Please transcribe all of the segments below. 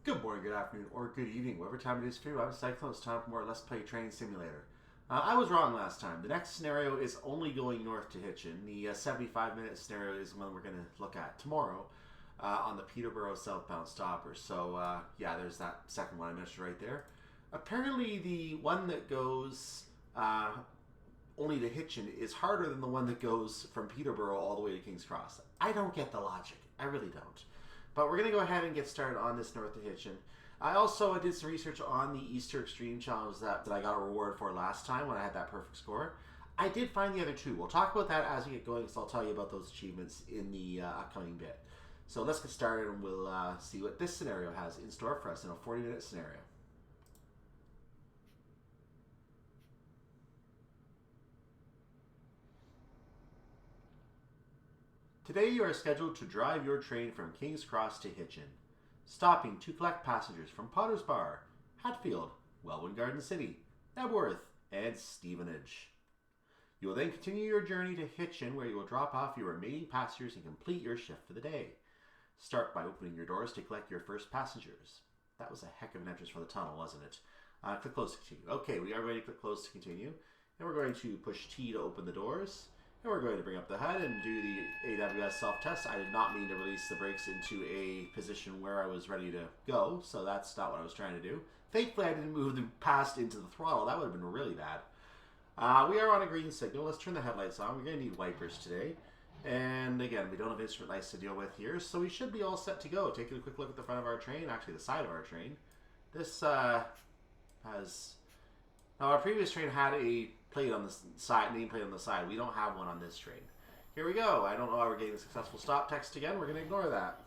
Good morning, good afternoon, or good evening, whatever time it is for you. I'm Cyclone. It's time for more Let's Play Train Simulator. I was wrong last time. The next scenario is only going north to Hitchin. The 75-minute scenario is one we're going to look at tomorrow on the Peterborough southbound stopper. So, yeah, there's that second one I mentioned right there. Apparently, the one that goes only to Hitchin is harder than the one that goes from Peterborough all the way to King's Cross. I don't get the logic. I really don't. But we're going to go ahead and get started on this north to Hitchin. I also did some research on the Easter Extreme Challenge that I got a reward for last time when I had that perfect score. I did find the other two. We'll talk about that as we get going, because I'll tell you about those achievements in the upcoming bit. So let's get started and we'll see what this scenario has in store for us in a 40-minute scenario. Today you are scheduled to drive your train from King's Cross to Hitchin, stopping to collect passengers from Potter's Bar, Hatfield, Welwyn Garden City, Knebworth, and Stevenage. You will then continue your journey to Hitchin, where you will drop off your remaining passengers and complete your shift for the day. Start by opening your doors to collect your first passengers. That was a heck of an entrance for the tunnel, wasn't it? Click close to continue. Okay, we are going to click close to continue. And we're going to push T to open the doors. And we're going to bring up the HUD and do the AWS self-test. I did not mean to release the brakes into a position where I was ready to go, so that's not what I was trying to do. Thankfully, I didn't move them past into the throttle. That would have been really bad. We are on a green signal. Let's turn the headlights on. We're going to need wipers today. And again, we don't have instrument lights to deal with here, so we should be all set to go. Taking a quick look at the front of our train, actually the side of our train. This has... Now, our previous train had a plate on the side, nameplate on the side. We don't have one on this train. Here we go. I don't know why we're getting a successful stop text again. We're going to ignore that.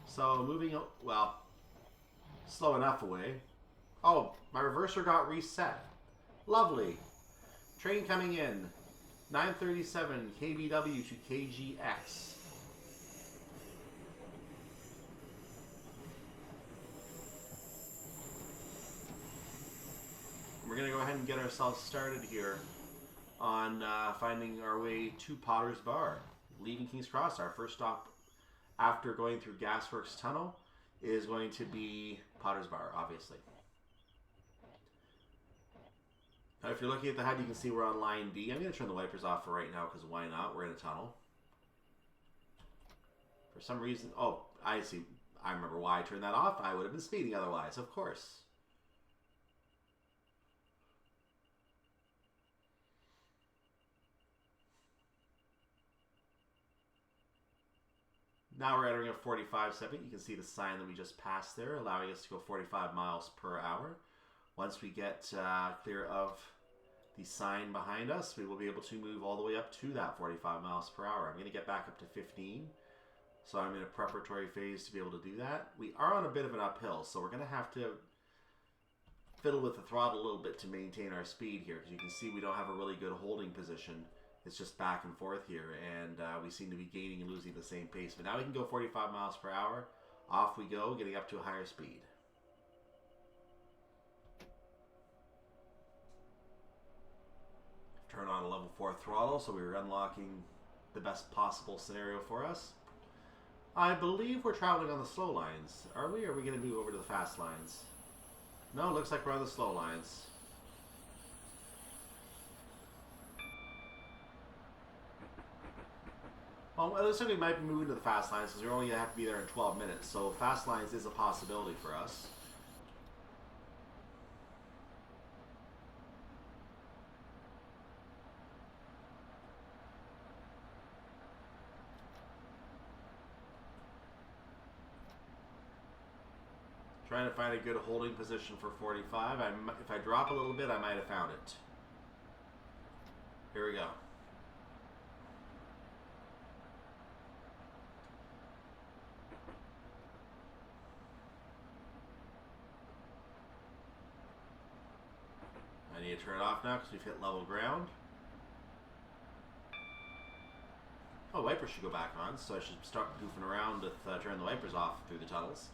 So, moving, well, slow enough away. Oh, my reverser got reset. Lovely. Train coming in. 937 KBW to KGX. We're going to go ahead and get ourselves started here on finding our way to Potter's Bar. Leaving King's Cross, our first stop after going through Gasworks Tunnel is going to be Potter's Bar, obviously. Now, if you're looking at the HUD, you can see we're on line D. I'm going to turn the wipers off for right now, because why not? We're in a tunnel. For some reason... Oh, I see. I remember why I turned that off. I would have been speeding otherwise, of course. Now we're entering a 45 segment. You can see the sign that we just passed there, allowing us to go 45 miles per hour. Once we get clear of the sign behind us, we will be able to move all the way up to that 45 miles per hour. I'm going to get back up to 15. So I'm in a preparatory phase to be able to do that. We are on a bit of an uphill, so we're going to have to fiddle with the throttle a little bit to maintain our speed here, because you can see we don't have a really good holding position. It's just back and forth here, and we seem to be gaining and losing the same pace. But now we can go 45 miles per hour. Off we go, getting up to a higher speed. Turn on a level 4 throttle, so we're unlocking the best possible scenario for us. I believe we're traveling on the slow lines. Are we? Or are we going to move over to the fast lines? No, it looks like we're on the slow lines. Well, it looks like we might be moving to the fast lines, because we're only going to have to be there in 12 minutes. So fast lines is a possibility for us. Trying to find a good holding position for 45. If I drop a little bit, I might have found it. Here we go. I need to turn it off now because we've hit level ground. Oh, wipers should go back on, so I should start goofing around with turning the wipers off through the tunnels.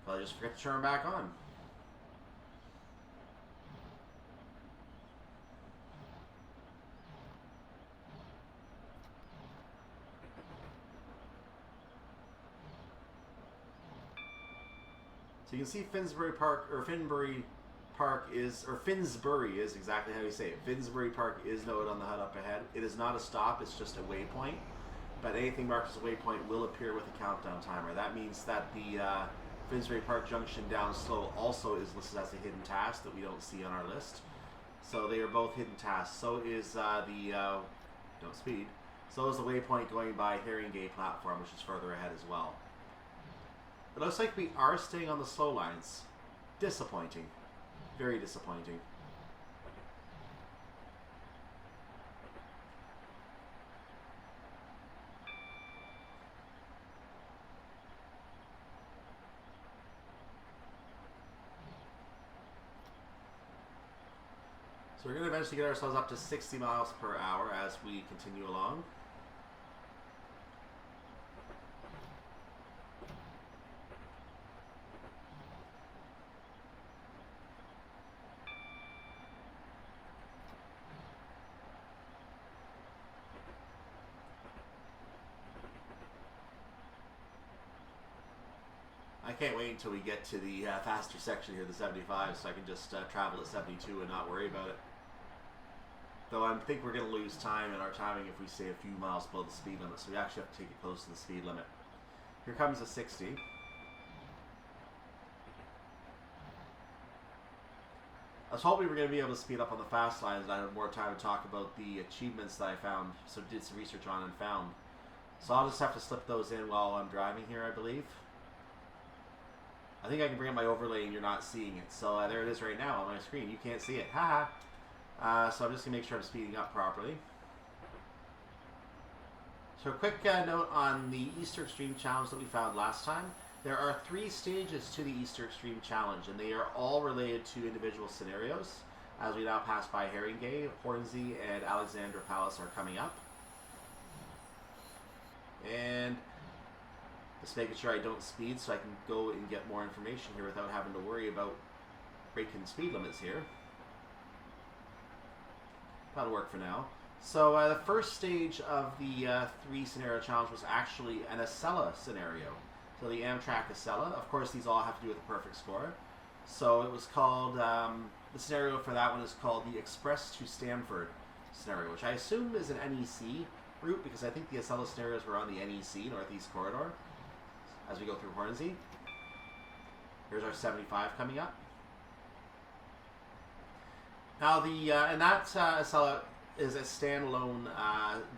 But I just forget to turn them back on. So you can see Finsbury Park, or Finbury Park is, or Finsbury is exactly how you say it. Finsbury Park is noted on the HUD up ahead. It is not a stop, it's just a waypoint. But anything marked as a waypoint will appear with a countdown timer. That means that the Finsbury Park Junction down slow also is listed as a hidden task that we don't see on our list. So they are both hidden tasks. So is don't speed. So is the waypoint going by Haringey platform, which is further ahead as well. It looks like we are staying on the slow lines. Disappointing. Very disappointing. So we're going to eventually get ourselves up to 60 miles per hour as we continue along. I can't wait until we get to the faster section here, the 75, so I can just travel at 72 and not worry about it. Though I think we're going to lose time in our timing if we stay a few miles below the speed limit, so we actually have to take it close to the speed limit. Here comes a 60. I was hoping we were going to be able to speed up on the fast lines and I had more time to talk about the achievements that I found, so did some research on and found. So I'll just have to slip those in while I'm driving here, I believe. I think I can bring up my overlay and you're not seeing it. So there it is right now on my screen. You can't see it. Haha. So I'm just going to make sure I'm speeding up properly. So a quick note on the Easter Extreme Challenge that we found last time. There are 3 stages to the Easter Extreme Challenge, and they are all related to individual scenarios. As we now pass by Haringey, Hornsey, and Alexandra Palace are coming up. And just making sure I don't speed so I can go and get more information here without having to worry about breaking speed limits here. That'll work for now. So the first stage of the 3 scenario challenge was actually an Acela scenario. So the Amtrak Acela. Of course, these all have to do with a perfect score. So it was called, the scenario for that one is called the Express to Stamford scenario, which I assume is an NEC route because I think the Acela scenarios were on the NEC, Northeast Corridor, as we go through Hornsey. Here's our 75 coming up. Now and that Acela is a standalone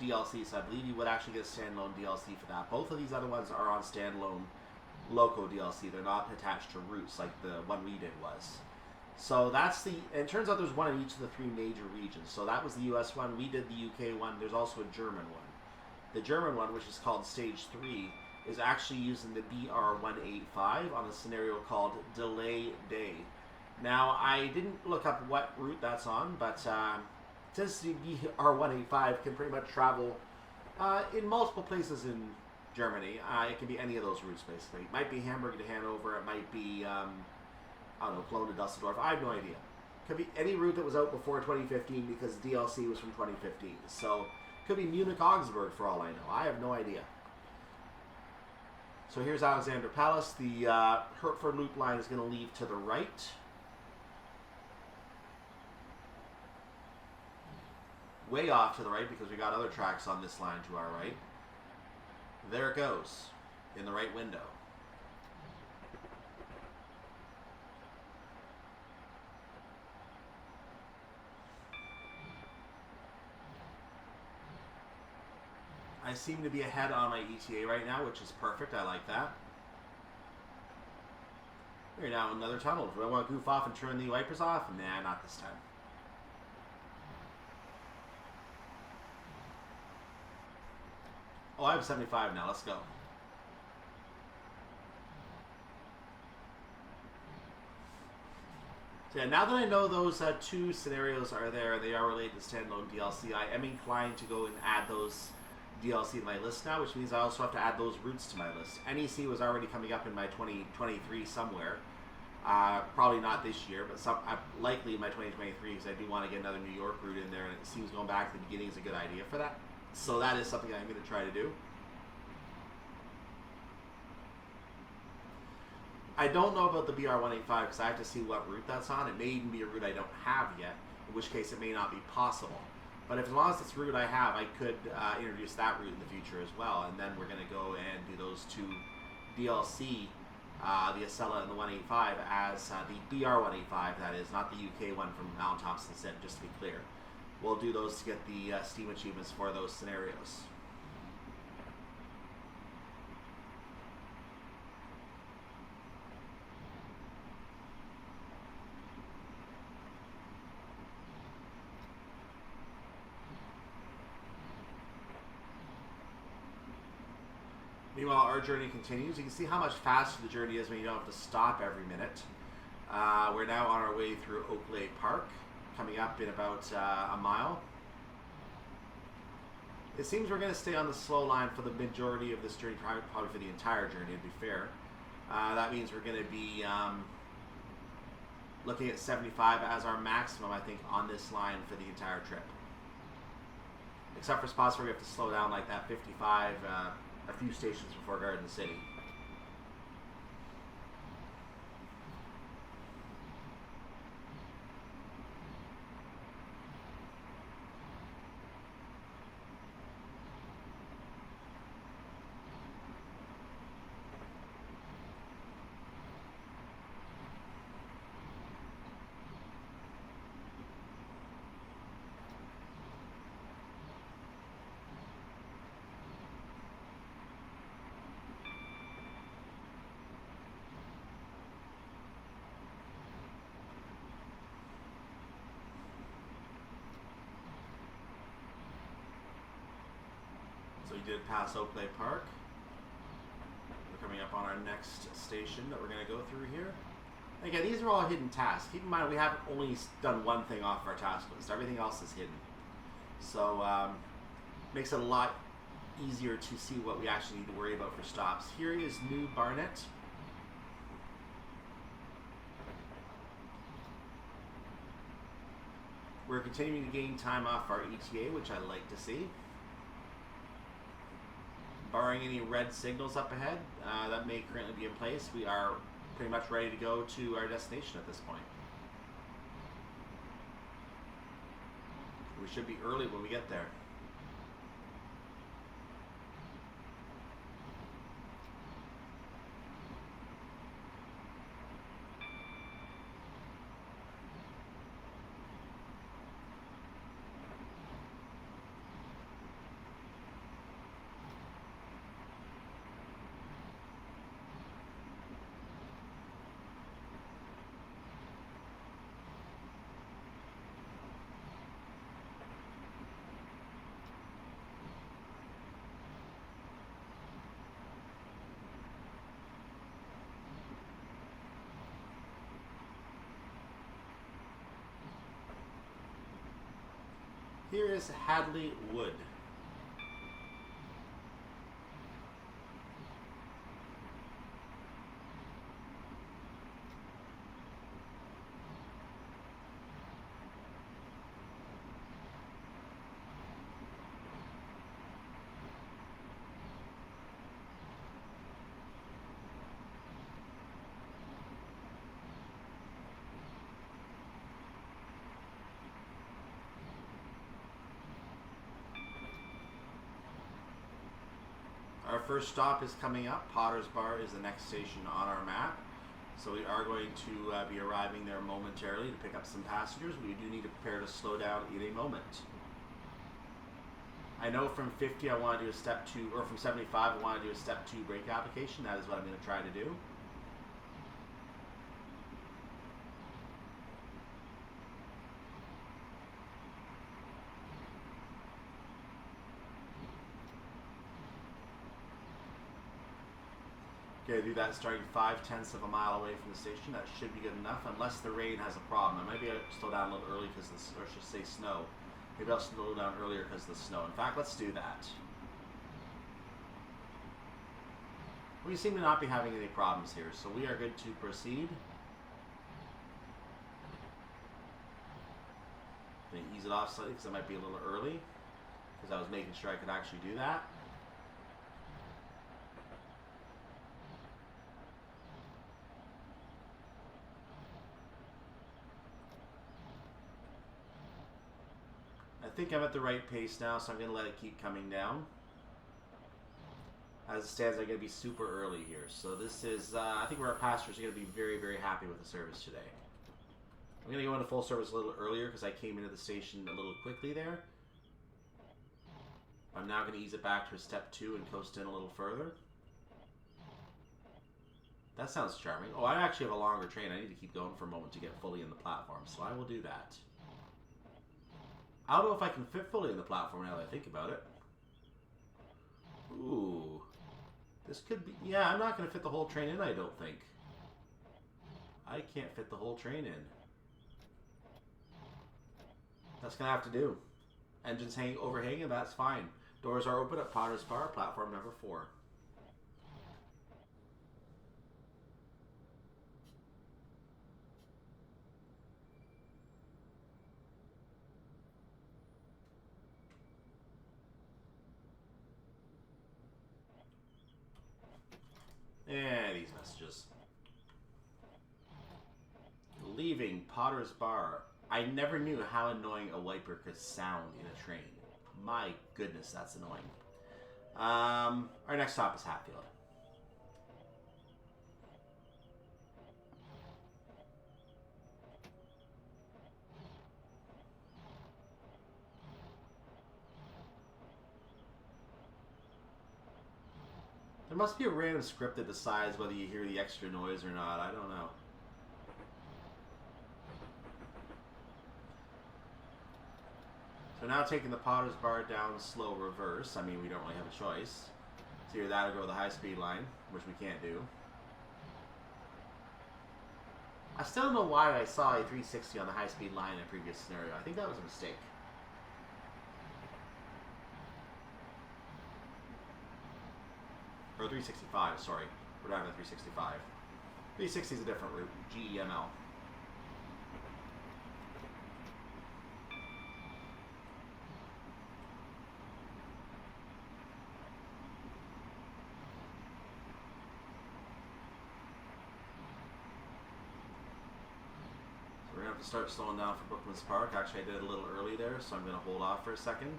DLC, so I believe you would actually get a standalone DLC for that. Both of these other ones are on standalone loco DLC. They're not attached to routes like the one we did was. So that's and it turns out there's one in each of the 3 major regions. So that was the US one, we did the UK one, there's also a German one. The German one, which is called Stage 3, is actually using the BR-185 on a scenario called Delay Day. Now, I didn't look up what route that's on, but since the BR-185 can pretty much travel in multiple places in Germany, it can be any of those routes, basically. It might be Hamburg to Hanover, it might be, I don't know, Cologne to Dusseldorf, I have no idea. It could be any route that was out before 2015 because DLC was from 2015. So, it could be Munich-Augsburg for all I know, I have no idea. So here's Alexandra Palace. The Hertford Loop line is going to leave to the right. Way off to the right because we got other tracks on this line to our right. There it goes, in the right window. I seem to be ahead on my ETA right now, which is perfect. I like that. We're now in another tunnel. Do I want to goof off and turn the wipers off? Nah, not this time. Oh, I have 75 now. Let's go. So yeah, now that I know those 2 scenarios are there, they are related to standalone DLC, I am inclined to go and add those DLC to my list now, which means I also have to add those routes to my list. NEC was already coming up in my 2023 somewhere. Probably not this year, but likely in my 2023 because I do want to get another New York route in there, and it seems going back to the beginning is a good idea for that. So that is something I'm going to try to do. I don't know about the BR-185 because I have to see what route that's on. It may even be a route I don't have yet, in which case it may not be possible. But if, as long as it's a route I have, I could introduce that route in the future as well. And then we're going to go and do those two DLC, the Acela and the 185, as the BR-185, that is, not the UK one from Alan Thompson said, just to be clear. We'll do those to get the Steam achievements for those scenarios. Meanwhile, our journey continues. You can see how much faster the journey is when you don't have to stop every minute. We're now on our way through Oakley Park, coming up in about a mile. It seems we're going to stay on the slow line for the majority of this journey, probably for the entire journey, to be fair. That means we're going to be looking at 75 as our maximum, I think, on this line for the entire trip. Except for spots where we have to slow down, like that 55, a few stations before Garden City. So we did pass Oakley Park. We're coming up on our next station that we're going to go through here. Again, these are all hidden tasks. Keep in mind, we haven't only done one thing off our task list. Everything else is hidden. So, makes it a lot easier to see what we actually need to worry about for stops. Here is New Barnet. We're continuing to gain time off our ETA, which I like to see. Barring any red signals up ahead that may currently be in place, we are pretty much ready to go to our destination at this point. We should be early when we get there. Here is Hadley Wood. Our first stop is coming up. Potter's Bar is the next station on our map. So we are going to be arriving there momentarily to pick up some passengers. We do need to prepare to slow down in a moment. I know from 50 I want to do a step 2, or from 75 I want to do a step 2 brake application. That is what I'm going to try to do. Okay, do that starting 5/10 of a mile away from the station. That should be good enough, unless the rain has a problem. I might be able to slow down a little early because or I should say snow. Maybe I'll slow down earlier because of the snow. In fact, let's do that. We seem to not be having any problems here, so we are good to proceed. I'm going to ease it off slightly because I might be a little early, because I was making sure I could actually do that. think I'm at the right pace now, so I'm going to let it keep coming down. As it stands, I'm going to be super early here. So this is, I think our passengers are going to be very, very happy with the service today. I'm going to go into full service a little earlier because I came into the station a little quickly there. I'm now going to ease it back to a step 2 and coast in a little further. That sounds charming. Oh, I actually have a longer train. I need to keep going for a moment to get fully in the platform, so I will do that. I don't know if I can fit fully in the platform now that I think about it. Ooh. This could be... Yeah, I'm not going to fit the whole train in, I don't think. I can't fit the whole train in. That's going to have to do. Engines overhanging, that's fine. Doors are open at Potter's Bar, platform number 4. And these messages. Leaving Potter's Bar. I never knew how annoying a wiper could sound in a train. My goodness, that's annoying. Our next stop is Hatfield. There must be a random script that decides whether you hear the extra noise or not. I don't know. So now taking the Potter's Bar down slow reverse. I mean, we don't really have a choice. It's either that or go the high-speed line, which we can't do. I still don't know why I saw a 360 on the high-speed line in a previous scenario. I think that was a mistake. Or 365, sorry. We're driving a 365. 360 is a different route. GEML. We're going to have to start slowing down for Brookman's Park. Actually, I did it a little early there, so I'm going to hold off for a second.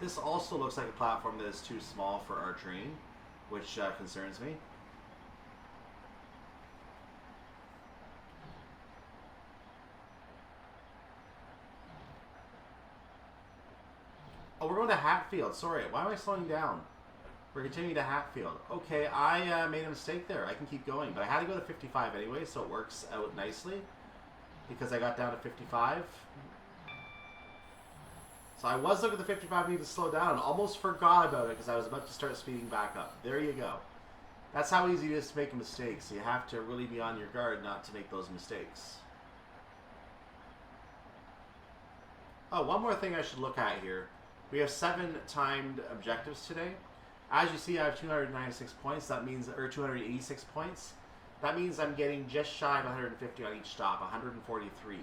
This also looks like a platform that is too small for our train, which concerns me. Oh, we're going to Hatfield. Sorry, why am I slowing down? We're continuing to Hatfield. Okay, I made a mistake there. I can keep going, but I had to go to 55 anyway, so it works out nicely because I got down to 55. So I was looking at the 55, need to slow down. Almost forgot about it because I was about to start speeding back up. There you go. That's how easy it is to make a mistake. So you have to really be on your guard not to make those mistakes. Oh, one more thing I should look at here. We have 7 timed objectives today. As you see, I have 296 points. That means, or 286 points. That means I'm getting just shy of 150 on each stop, 143.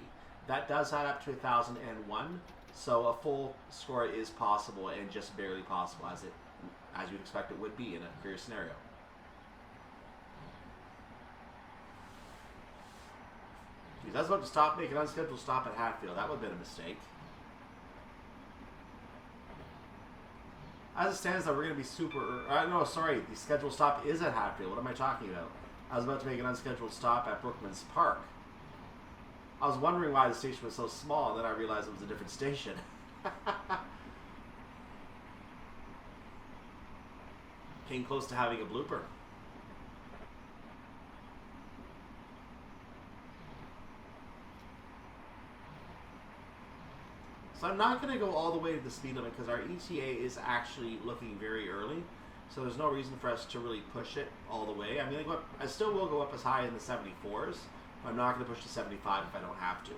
That does add up to 1,001. So a full score is possible, and just barely possible, as you'd expect it would be in a career scenario. Geez, I was about to stop, make an unscheduled stop at Hatfield. That would have been a mistake. As it stands, though, we're going to be super... no, sorry, the scheduled stop is at Hatfield. What am I talking about? I was about to make an unscheduled stop at Brookman's Park. I was wondering why the station was so small, and then I realized it was a different station. Came close to having a blooper. So I'm not going to go all the way to the speed limit because our ETA is actually looking very early. So there's no reason for us to really push it all the way. I'm going to go up, I still will go up as high in the 74s. I'm not going to push to 75 if I don't have to.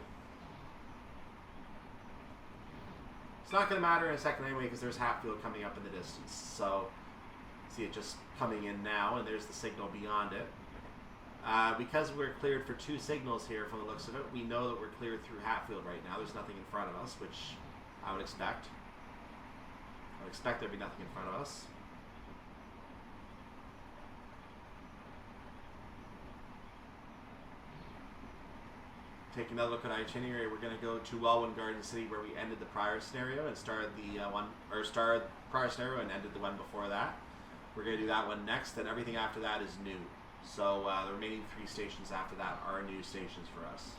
It's not going to matter in a second anyway because there's Hatfield coming up in the distance. So, see it just coming in now, and there's the signal beyond it. Because we're cleared for 2 signals here from the looks of it, we know that we're cleared through Hatfield right now. There's nothing in front of us, which I would expect. I would expect there'd be nothing in front of us. Take another look at our itinerary. We're going to go to Welwyn Garden City, where we ended the prior scenario and started the prior scenario and ended the one before that. We're going to do that one next, and everything after that is new. So the remaining 3 stations after that are new stations for us.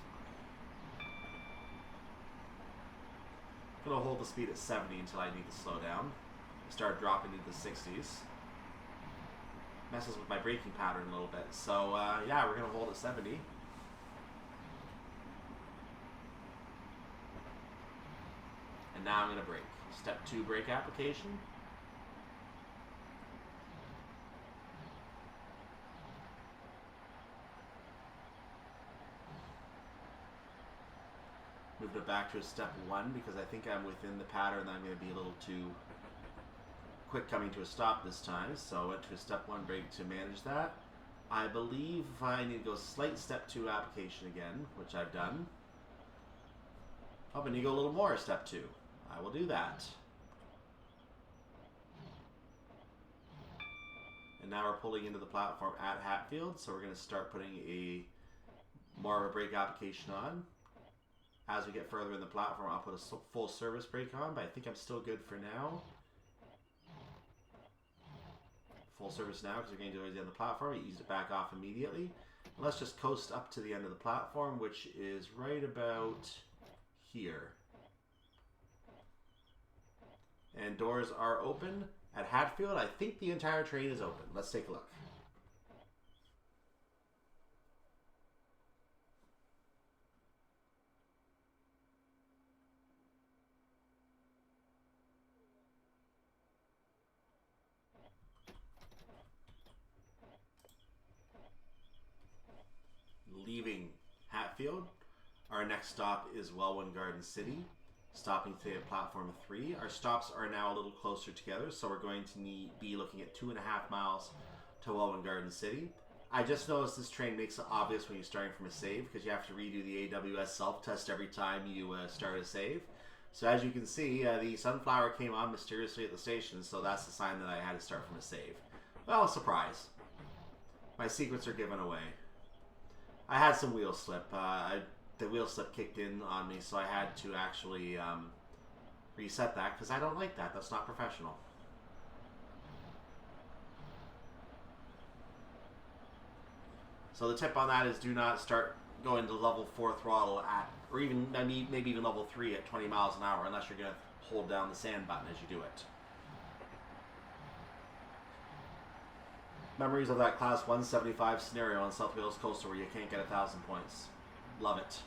I'm going to hold the speed at 70 until I need to slow down. Start dropping into the 60s. Messes with my braking pattern a little bit. So yeah, we're going to hold at 70. And now I'm going to brake. Step 2 brake application. Moved it back to a step 1 because I think I'm within the pattern. I'm going to be a little too quick coming to a stop this time. So I went to a step 1 brake to manage that. I believe I need to go slight step 2 application again, which I've done. Oh, but I need to go a little more step 2. I will do that. And now we're pulling into the platform at Hatfield, so we're going to start putting more of a brake application on. As we get further in the platform, I'll put a full service brake on, but I think I'm still good for now. Full service now, because we're going to do it at the end of the platform. You ease it back off immediately. And let's just coast up to the end of the platform, which is right about here. And doors are open. At Hatfield, I think the entire train is open. Let's take a look. Leaving Hatfield, our next stop is Welwyn Garden City. Stopping today at platform 3. Our stops are now a little closer together, so we're going to be looking at 2.5 miles to Welwyn Garden City. I just noticed this train makes it obvious when you're starting from a save, because you have to redo the AWS self-test every time you start a save. So as you can see, the sunflower came on mysteriously at the station, so that's the sign that I had to start from a save. Well, surprise. My secrets are given away. I had some wheel slip. The wheel slip kicked in on me, so I had to actually reset that, because I don't like that. That's not professional. So the tip on that is do not start going to level 4 throttle at, or even maybe even level 3 at 20 miles an hour, unless you're going to hold down the sand button as you do it. Memories of that Class 175 scenario on South Wales Coastal where you can't get 1,000 points. Love it.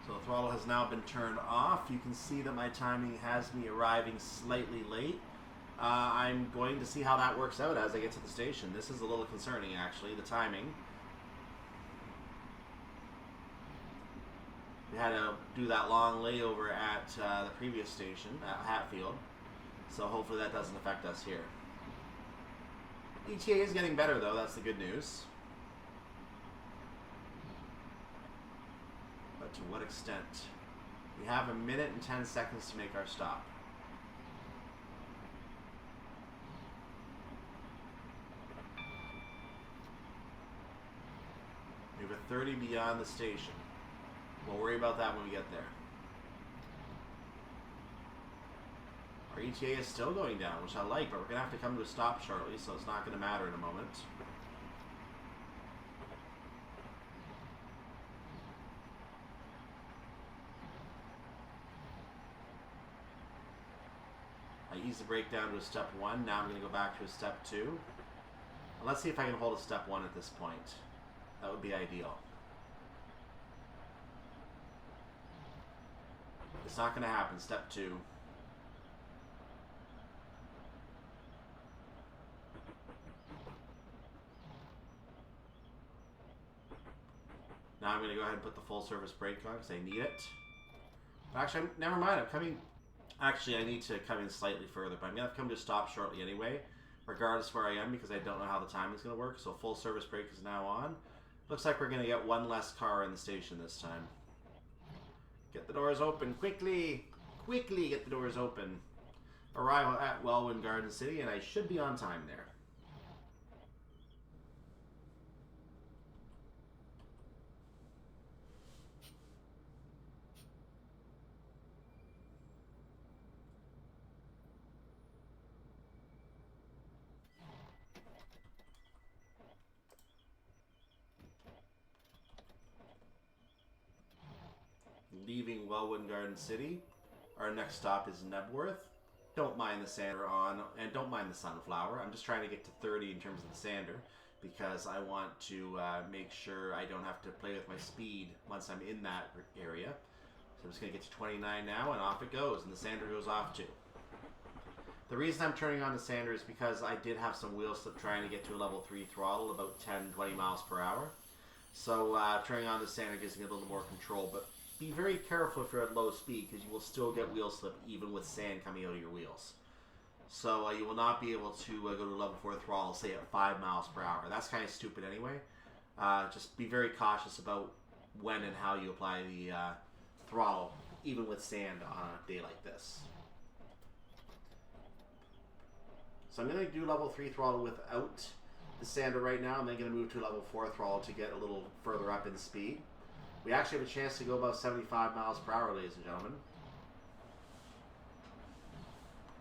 So the throttle has now been turned off. You can see that my timing has me arriving slightly late. I'm going to see how that works out as I get to the station. This is a little concerning, actually, the timing. We had to do that long layover at the previous station, at Hatfield. So hopefully that doesn't affect us here. ETA is getting better, though. That's the good news. But to what extent? We have 1 minute and 10 seconds to make our stop. We have a 30 beyond the station. We'll worry about that when we get there. Our ETA is still going down, which I like, but we're going to have to come to a stop shortly, so it's not going to matter in a moment. I ease the brake down to a step 1. Now I'm going to go back to a step 2. And let's see if I can hold a step 1 at this point. That would be ideal. It's not going to happen. Step 2. Now I'm going to go ahead and put the full service brake on because I need it. But actually, never mind. I'm coming. Actually, I need to come in slightly further, but I'm going to have to come to a stop shortly anyway, regardless where I am, because I don't know how the timing is going to work. So full service brake is now on. Looks like we're going to get one less car in the station this time. Get the doors open quickly. Quickly get the doors open. Arrival at Welwyn Garden City, and I should be on time there. Leaving Welwyn Garden City, our next stop is Knebworth. Don't mind the sander on, and don't mind the sunflower. I'm just trying to get to 30 in terms of the sander because I want to make sure I don't have to play with my speed once I'm in that area. So I'm just going to get to 29 now, and off it goes, and the sander goes off too. The reason I'm turning on the sander is because I did have some wheel slip trying to get to a level 3 throttle, about 10-20 miles per hour. So turning on the sander gives me a little more control, but be very careful if you're at low speed because you will still get wheel slip even with sand coming out of your wheels. So you will not be able to go to level 4 throttle, say at 5 miles per hour. That's kind of stupid anyway. Just be very cautious about when and how you apply the throttle, even with sand on a day like this. So I'm going to do level 3 throttle without the sander right now. I'm then going to move to level 4 throttle to get a little further up in speed. We actually have a chance to go about 75 miles per hour, ladies and gentlemen.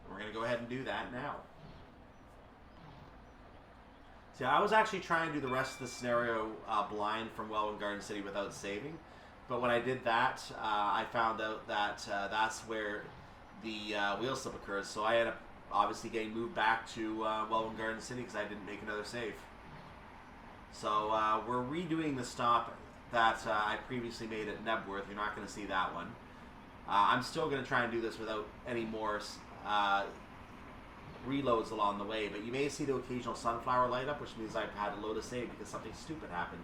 We're going to go ahead and do that now. See, I was actually trying to do the rest of the scenario blind from Welwyn Garden City without saving. But when I did that, I found out that that's where the wheel slip occurs. So I ended up obviously getting moved back to Welwyn Garden City because I didn't make another save. So we're redoing the stop that I previously made at Knebworth. You're not going to see that one. I'm still going to try and do this without any more reloads along the way, but you may see the occasional sunflower light up, which means I've had to load a save because something stupid happened.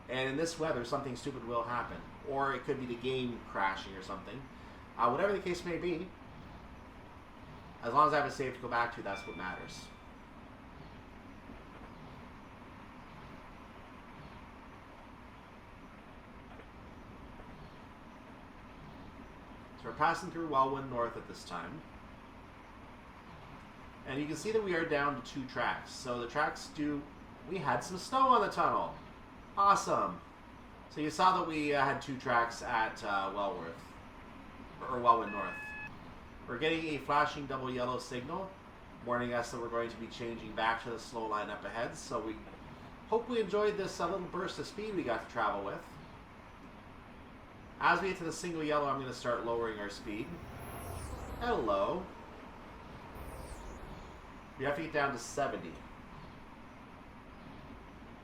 And in this weather, something stupid will happen. Or it could be the game crashing or something. Whatever the case may be, as long as I have a save to go back to, that's what matters. So we're passing through Welwyn North at this time. And you can see that we are down to 2 tracks. So the tracks we had some snow on the tunnel. Awesome. So you saw that we had 2 tracks at Welwyn North. We're getting a flashing double yellow signal warning us that we're going to be changing back to the slow line up ahead. So we hope we enjoyed this little burst of speed we got to travel with. As we get to the single yellow, I'm going to start lowering our speed. Hello. We have to get down to 70.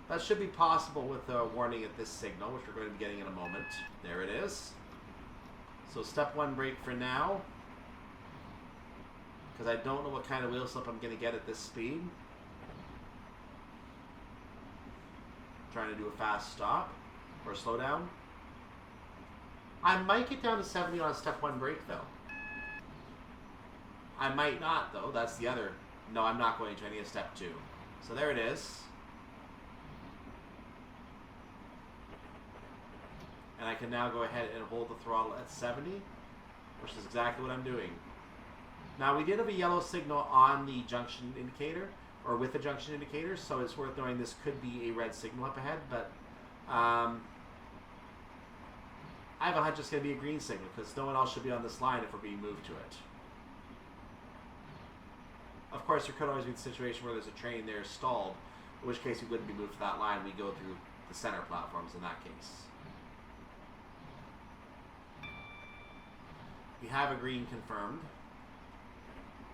That should be possible with a warning at this signal, which we're going to be getting in a moment. There it is. So step 1 brake for now, because I don't know what kind of wheel slip I'm going to get at this speed. Trying to do a fast stop or slow down. I might get down to 70 on step 1 brake though. I might not though. That's the other. No, I'm not going to any of step 2. So there it is. And I can now go ahead and hold the throttle at 70, which is exactly what I'm doing. Now we did have a yellow signal on the junction indicator, or with the junction indicator, so it's worth knowing this could be a red signal up ahead, but I have a hunch it's going to be a green signal because no one else should be on this line if we're being moved to it. Of course, there could always be a situation where there's a train there stalled, in which case we wouldn't be moved to that line. We go through the center platforms in that case. We have a green confirmed.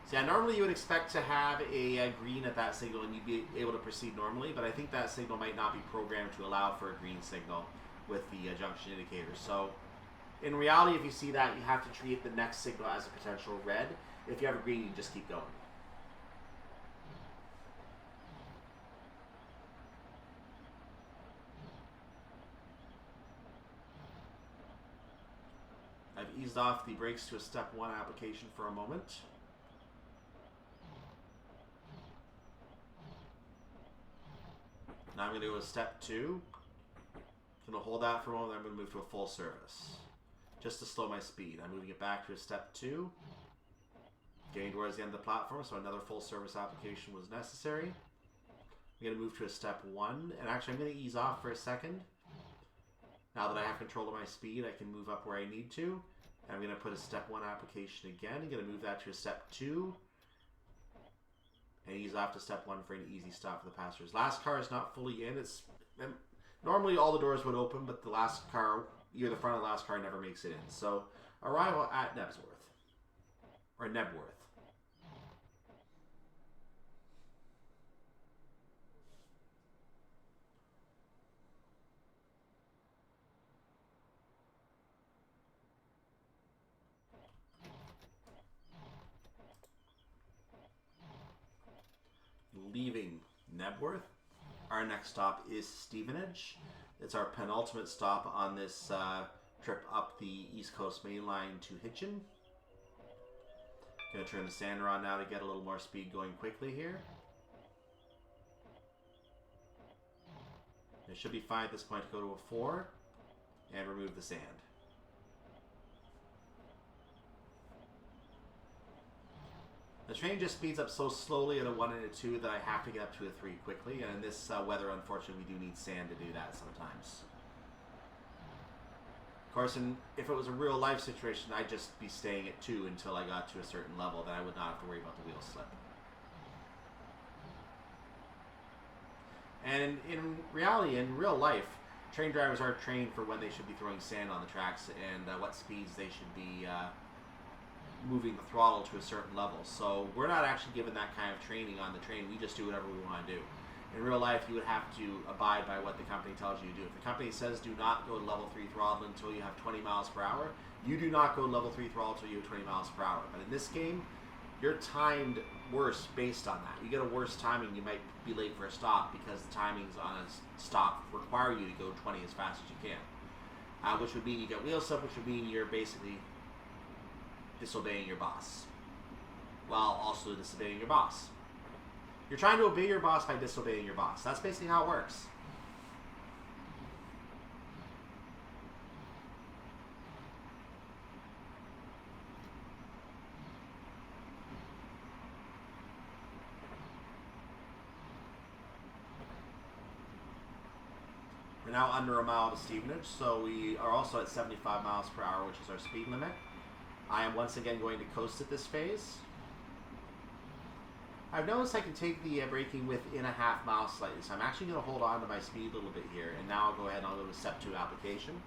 So yeah, normally you would expect to have a green at that signal and you'd be able to proceed normally, but I think that signal might not be programmed to allow for a green signal with the junction indicator. So in reality, if you see that, you have to treat the next signal as a potential red. If you have a green, you can just keep going. I've eased off the brakes to a step 1 application for a moment. Now I'm going to go to step 2. I'm going to hold that for a moment, then I'm going to move to a full service. just to slow my speed. I'm moving it back to a step 2. Getting towards the end of the platform, so another full service application was necessary. I'm going to move to a step 1, and actually I'm going to ease off for a second. Now that I have control of my speed, I can move up where I need to. And I'm going to put a step 1 application again. I'm going to move that to a step 2. And ease off to step 1 for an easy stop for the passengers. Last car is not fully in. Normally all the doors would open, but the last car, either the front or the last car, never makes it in. So, arrival at Knebworth. Or Knebworth. Leaving Knebworth, our next stop is Stevenage. It's our penultimate stop on this trip up the East Coast Main Line to Hitchin. Going to turn the sander on now to get a little more speed going quickly here. It should be fine at this point to go to a 4 and remove the sand. The train just speeds up so slowly at a 1 and a 2 that I have to get up to a 3 quickly, and in this weather, unfortunately, we do need sand to do that sometimes. Of course, if it was a real life situation, I'd just be staying at 2 until I got to a certain level, then I would not have to worry about the wheel slip. And in reality, in real life, train drivers are trained for when they should be throwing sand on the tracks and what speeds they should be moving the throttle to a certain level. So we're not actually given that kind of training on the train. We just do whatever we want to do. In real life, you would have to abide by what the company tells you to do. If the company says do not go to level 3 throttle until you have 20 miles per hour, you do not go to level 3 throttle until you have 20 miles per hour. But in this game, you're timed worse based on that. You get a worse timing, you might be late for a stop because the timings on a stop require you to go 20 as fast as you can. Which would mean you get wheel slip, which would mean you're basically disobeying your boss, while also disobeying your boss. You're trying to obey your boss by disobeying your boss. That's basically how it works. We're now under a mile to Stevenage, so we are also at 75 miles per hour, which is our speed limit. I am once again going to coast at this phase. I've noticed I can take the braking within a half mile slightly, so I'm actually going to hold on to my speed a little bit here, and now I'll go ahead and I'll go to step 2 application.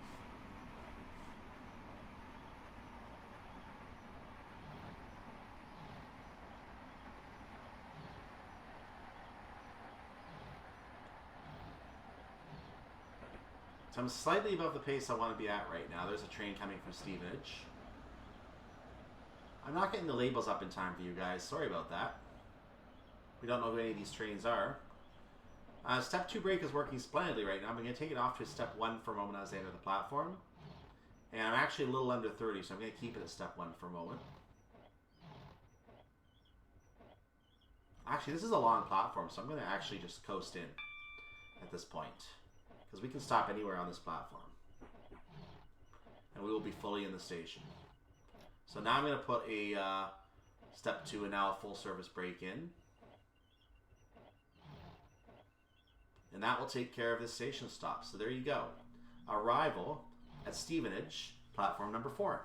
So I'm slightly above the pace I want to be at right now. There's a train coming from Stevenage. I'm not getting the labels up in time for you guys. Sorry about that. We don't know who any of these trains are. Step 2 brake is working splendidly right now. I'm going to take it off to step 1 for a moment as I enter the platform. And I'm actually a little under 30, so I'm going to keep it at step 1 for a moment. Actually, this is a long platform, so I'm going to actually just coast in at this point. Because we can stop anywhere on this platform. And we will be fully in the station. So now I'm going to put a step 2 and now a full service brake in. And that will take care of this station stop. So there you go. Arrival at Stevenage, platform number 4.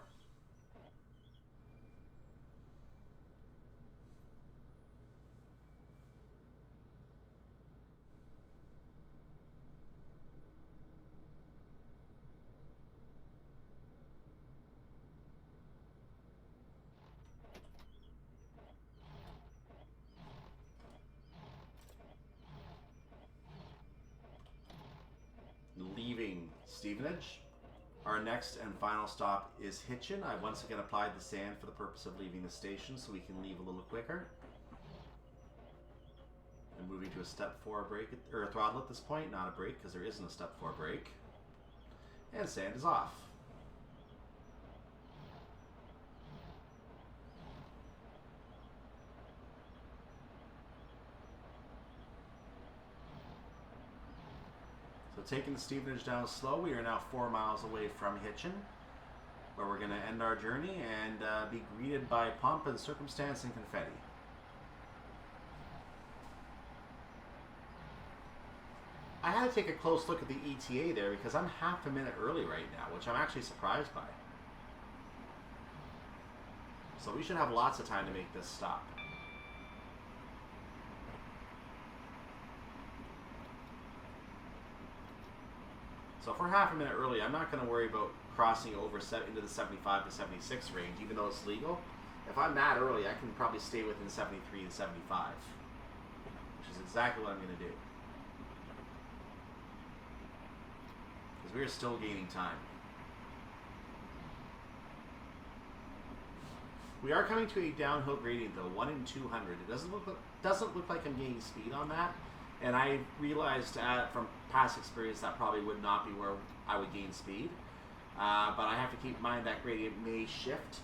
Leaving Stevenage, our next and final stop is Hitchin. I once again applied the sand for the purpose of leaving the station so we can leave a little quicker. I'm moving to a step 4 brake, or a throttle at this point, not a brake because there isn't a step 4 brake. And sand is off. So taking the Stevenage down slow, we are now 4 miles away from Hitchin. where we're going to end our journey and be greeted by pomp and circumstance and confetti. I had to take a close look at the ETA there because I'm half a minute early right now, which I'm actually surprised by. So we should have lots of time to make this stop. So if we're half a minute early, I'm not going to worry about crossing over into the 75 to 76 range, even though it's legal. If I'm that early, I can probably stay within 73 to 75, which is exactly what I'm going to do. Because we're still gaining time. We are coming to a downhill gradient though, 1 in 200. It doesn't look like I'm gaining speed on that, and I realized from past experience that probably would not be where I would gain speed. But I have to keep in mind that gradient may shift,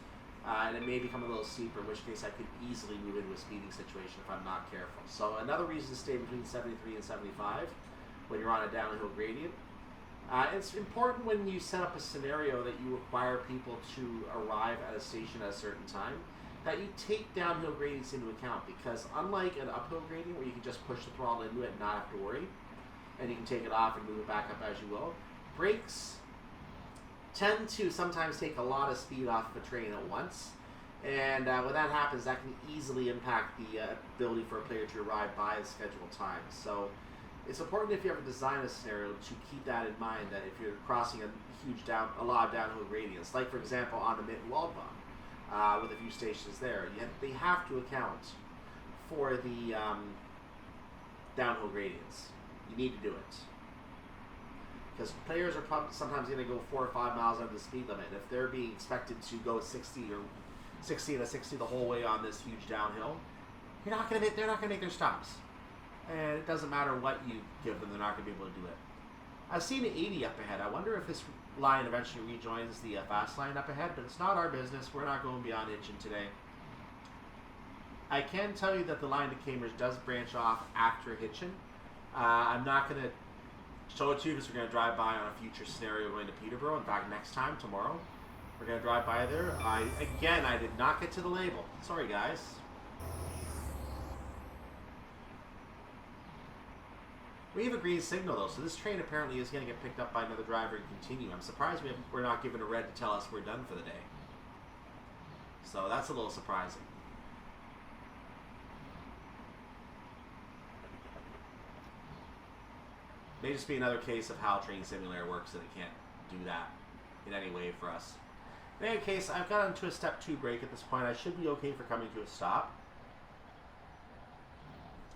and it may become a little steeper, in which case I could easily move into a speeding situation if I'm not careful. So another reason to stay between 73 and 75 when you're on a downhill gradient. It's important when you set up a scenario that you require people to arrive at a station at a certain time, that you take downhill gradients into account, because unlike an uphill gradient where you can just push the throttle into it and not have to worry, and you can take it off and move it back up as you will, brakes tend to sometimes take a lot of speed off of a train at once, and when that happens, that can easily impact the ability for a player to arrive by the scheduled time. So it's important, if you ever design a scenario, to keep that in mind, that if you're crossing a lot of downhill gradients, like for example on the Welwyn, with a few stations there, they have to account for the downhill gradients. You need to do it. Because players are probably sometimes going to go 4 or 5 miles under the speed limit. If they're being expected to go 60 or 60 and a 60 the whole way on this huge downhill, they're not going to make their stops. And it doesn't matter what you give them, they're not going to be able to do it. I've seen an 80 up ahead. I wonder if this line eventually rejoins the fast line up ahead, but it's not our business. We're not going beyond Hitchin today. I can tell you that the line to Cambridge does branch off after Hitchin. I'm not going to show it to you because we're going to drive by on a future scenario going to Peterborough. In fact, next time, tomorrow, we're going to drive by there. I did not get to the label. Sorry, guys. We have a green signal though, so this train apparently is going to get picked up by another driver and continue. I'm surprised we're not given a red to tell us we're done for the day. So that's a little surprising. May just be another case of how Train Simulator works, and it can't do that in any way for us. In any case, I've got into a step 2 brake at this point. I should be okay for coming to a stop.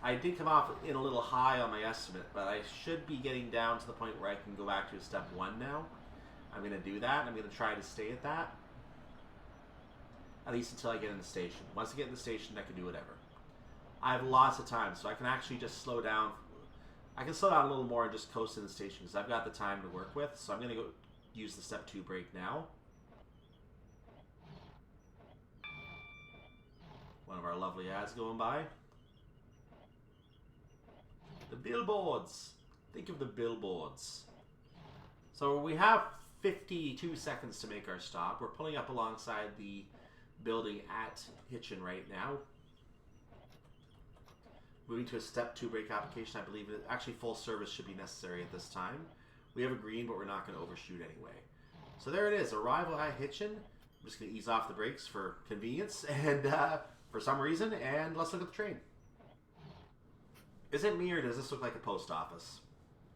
I did come off in a little high on my estimate, but I should be getting down to the point where I can go back to a step 1 now. I'm going to do that. I'm going to try to stay at that, at least until I get in the station. Once I get in the station, I can do whatever. I have lots of time, so I can actually just slow down. I can slow down a little more and just coast in the station because I've got the time to work with. So I'm going to go use the step 2 brake now. One of our lovely ads going by. The billboards. Think of the billboards. So we have 52 seconds to make our stop. We're pulling up alongside the building at Hitchin right now. Moving to a step 2 brake application. I believe actually full service should be necessary at this time. We have a green, but we're not going to overshoot anyway. So there it is. Arrival at Hitchin. I'm just going to ease off the brakes for convenience and for some reason, and let's look at the train. Is it me, or does this look like a post office?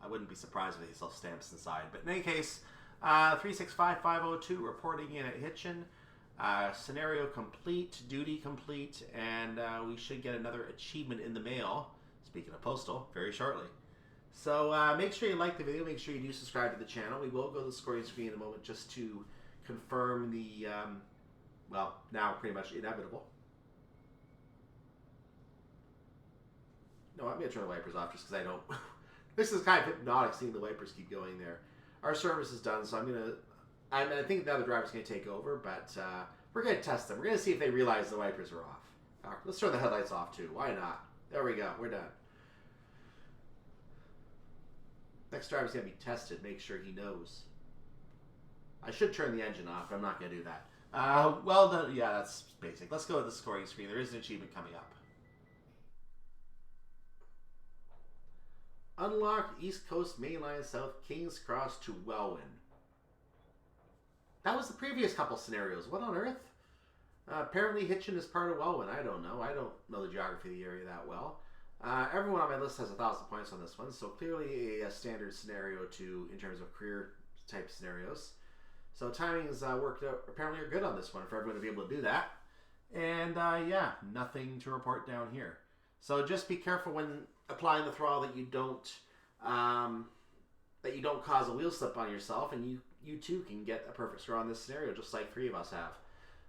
I wouldn't be surprised if they sell stamps inside. But in any case, 365502 reporting in at Hitchin. Scenario complete, duty complete, and we should get another achievement in the mail, speaking of postal, very shortly. So make sure you like the video, make sure you do subscribe to the channel. We will go to the scoring screen in a moment just to confirm the, well, now pretty much inevitable. No, I'm going to turn the wipers off just because I don't... This is kind of hypnotic seeing the wipers keep going there. Our service is done, so I'm going to... I think the other driver's going to take over, but we're going to test them. We're going to see if they realize the wipers are off. Let's turn the headlights off too. Why not? There we go. We're done. Next driver's going to be tested. Make sure he knows. I should turn the engine off, but I'm not going to do that. Well done. Yeah, that's basic. Let's go to the scoring screen. There is an achievement coming up. Unlock East Coast Main Line South King's Cross to Welwyn. That was the previous couple scenarios. What on earth? Apparently Hitchin is part of Welwyn. I don't know. I don't know the geography of the area that well. Everyone on my list has 1,000 points on this one, so clearly a standard scenario in terms of career type scenarios. So timings worked out, apparently are good on this one for everyone to be able to do that. And yeah, nothing to report down here. So just be careful when applying the throttle that you don't cause a wheel slip on yourself, and you too can get a perfect score on this scenario, just like 3 of us have.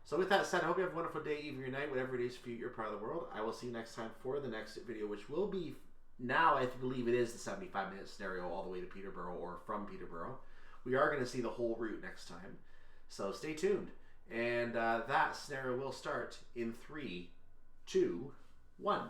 So with that said, I hope you have a wonderful day, evening, or night, whatever it is for you, your part of the world. I will see you next time for the next video, which will be, now I believe it is the 75-minute scenario all the way to Peterborough or from Peterborough. We are going to see the whole route next time. So stay tuned. And that scenario will start in 3, 2, 1.